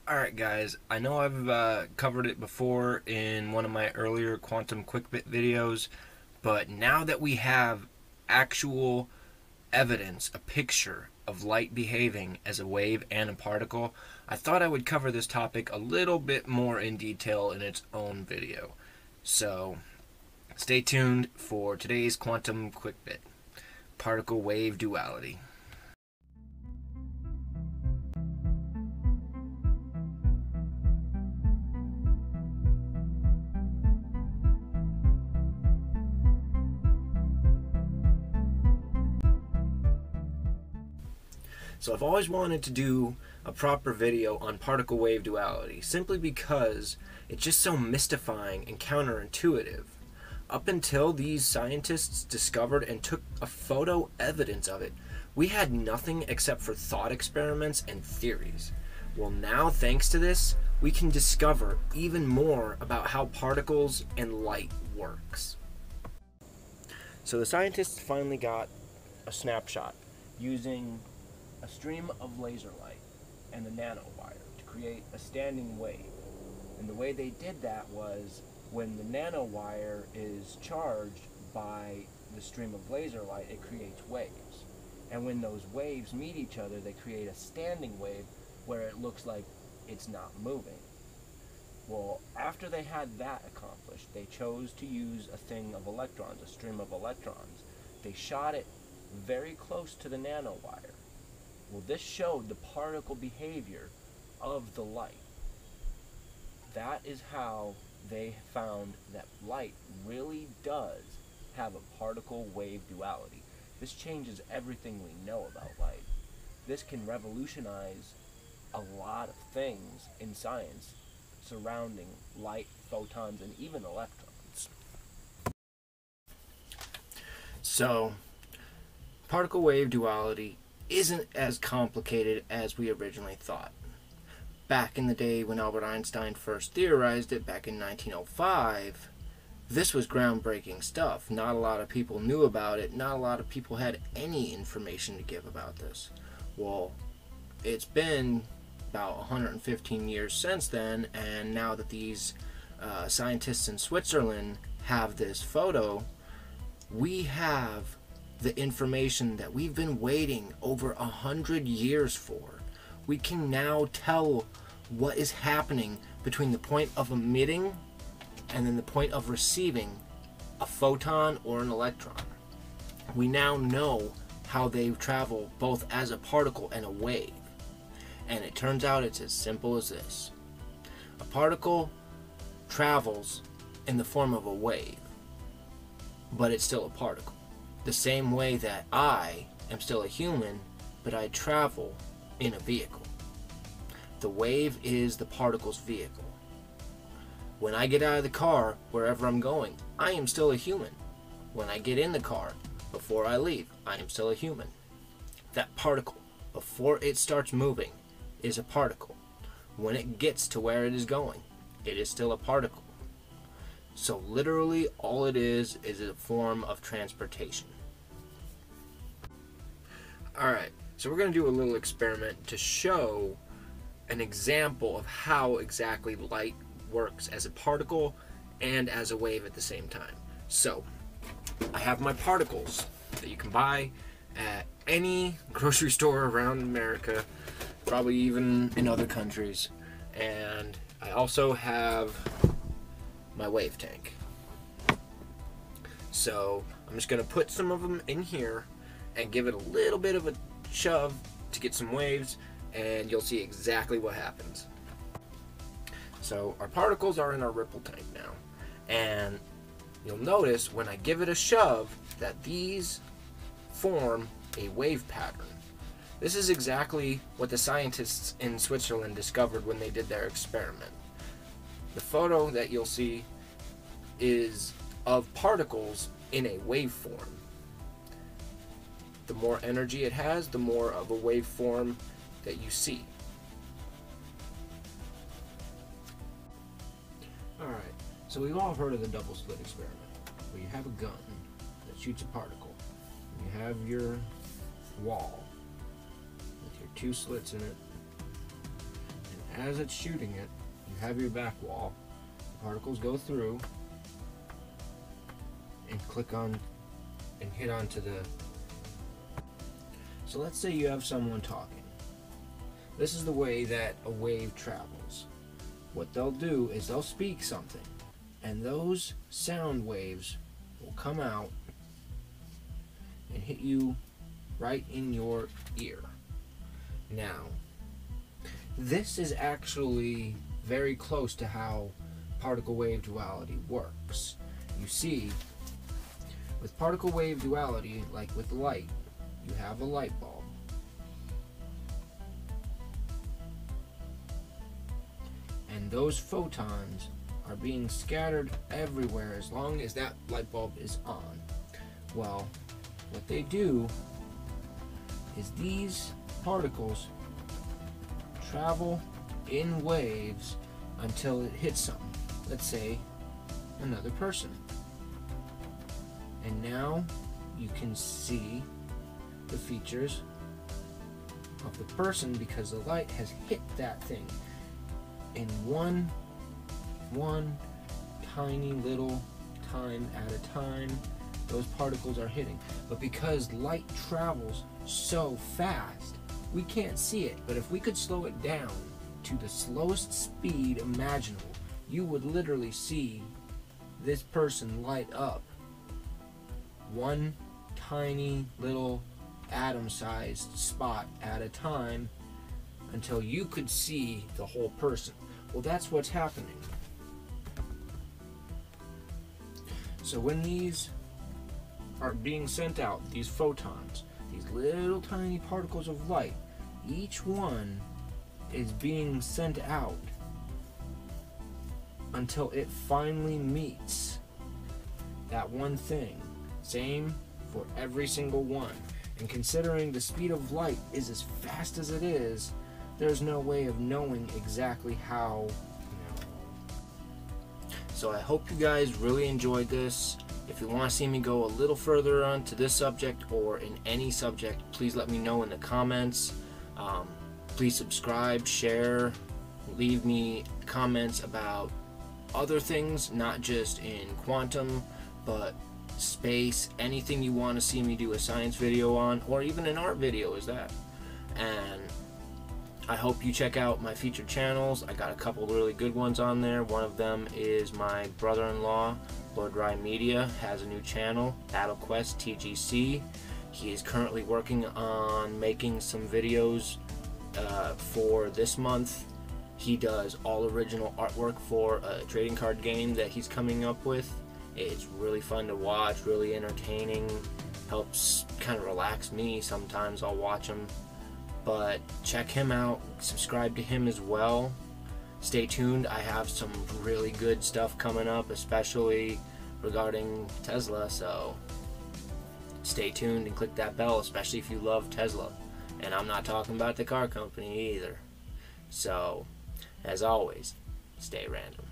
Alright guys, I know I've covered it before in one of my earlier quantum Quickbit videos, but now that we have actual evidence, a picture of light behaving as a wave and a particle, I thought I would cover this topic a little bit more in detail in its own video. So stay tuned for today's quantum Quickbit, particle wave duality. So I've always wanted to do a proper video on particle wave duality, simply because it's just so mystifying and counterintuitive. Up until these scientists discovered and took a photo evidence of it, we had nothing except for thought experiments and theories. Well, now thanks to this, we can discover even more about how particles and light works. So the scientists finally got a snapshot using a stream of laser light and a nanowire to create a standing wave. And the way they did that was when the nanowire is charged by the stream of laser light, it creates waves. And when those waves meet each other, they create a standing wave where it looks like it's not moving. Well, after they had that accomplished, they chose to use a thing of electrons, a stream of electrons. They shot it very close to the nanowire. Well, this showed the particle behavior of the light. That is how they found that light really does have a particle wave duality. This changes everything we know about light. This can revolutionize a lot of things in science surrounding light, photons, and even electrons. So, particle wave duality isn't as complicated as we originally thought. Back in the day when Albert Einstein first theorized it, back in 1905, this was groundbreaking stuff. Not a lot of people knew about it. Not a lot of people had any information to give about this. Well, it's been about 115 years since then, and now that these scientists in Switzerland have this photo, we have the information that we've been waiting over 100 years for. We can now tell what is happening between the point of emitting and then the point of receiving a photon or an electron. We now know how they travel both as a particle and a wave. And it turns out it's as simple as this. A particle travels in the form of a wave, but it's still a particle. The same way that I am still a human, but I travel in a vehicle. The wave is the particle's vehicle. When I get out of the car, wherever I'm going, I am still a human. When I get in the car, before I leave, I am still a human. That particle, before it starts moving, is a particle. When it gets to where it is going, it is still a particle. So literally all it is a form of transportation. Alright, so we're going to do a little experiment to show an example of how exactly light works as a particle and as a wave at the same time. So, I have my particles that you can buy at any grocery store around America, probably even in other countries. And I also have my wave tank. So, I'm just going to put some of them in here and give it a little bit of a shove to get some waves, and you'll see exactly what happens. So our particles are in our ripple tank now, and you'll notice when I give it a shove that these form a wave pattern. This is exactly what the scientists in Switzerland discovered when they did their experiment. The photo that you'll see is of particles in a waveform. The more energy it has, the more of a waveform that you see. Alright, so we've all heard of the double slit experiment, where you have a gun that shoots a particle. You have your wall with your two slits in it, and as it's shooting it, you have your back wall. The particles go through and click on and hit onto the... So let's say you have someone talking. This is the way that a wave travels. What they'll do is they'll speak something, and those sound waves will come out and hit you right in your ear. Now, this is actually very close to how particle wave duality works. You see, with particle wave duality, like with light, you have a light bulb. And those photons are being scattered everywhere as long as that light bulb is on. Well, what they do is these particles travel in waves until it hits something. Let's say another person. And now you can see the features of the person because the light has hit that thing in one tiny little time at a time. Those particles are hitting. But because light travels so fast, we can't see it. But if we could slow it down to the slowest speed imaginable, you would literally see this person light up one tiny little atom-sized spot at a time until you could see the whole person. Well, that's what's happening. So when these are being sent out, these photons, these little tiny particles of light, each one is being sent out until it finally meets that one thing. Same for every single one. And considering the speed of light is as fast as it is, there's no way of knowing exactly how. So I hope you guys really enjoyed this. If you want to see me go a little further on to this subject or in any subject, please let me know in the comments. Please subscribe, share, leave me comments about other things, not just in quantum, but space, anything you want to see me do a science video on, or even an art video is that. And I hope you check out my featured channels. I got a couple really good ones on there. One of them is my brother-in-law, Lord Rye Media, has a new channel, BattleQuest TGC. He is currently working on making some videos for this month. He does all original artwork for a trading card game that he's coming up with. It's really fun to watch, really entertaining, helps kind of relax me. Sometimes I'll watch him. But check him out, subscribe to him as well. Stay tuned, I have some really good stuff coming up, especially regarding Tesla, so stay tuned and click that bell, especially if you love Tesla. And I'm not talking about the car company either. So, as always, stay random.